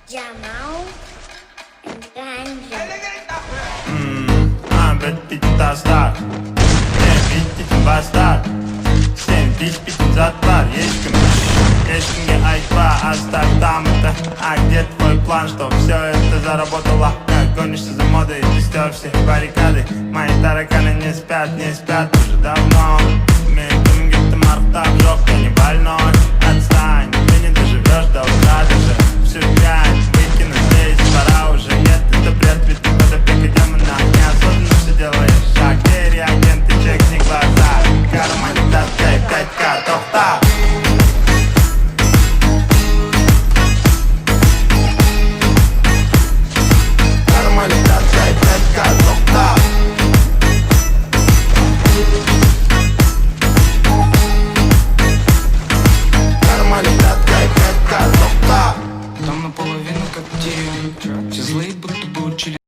Jamal and Ganja. Bitti taslar bitti baslar Sen diş bitti zatlar Ешкімге айтпа оставь там это. А где твой план, чтоб все это заработало? Как гонишься за модой, ты стер все баррикады. Мои тараканы не спят уже давно. Мертвым где-то мартап жёг, я не больной. Отстань, ты не доживешь до утра. Даже всю грязь выкину здесь, пора уже. Нет, это бред, ведь ты под опекой демона. Неосознанно все делаешь шаг, где реагент, ты чекни глаза. Гармонизация 5К, топ-топ. Там наполовину как деревья. Все злые, будто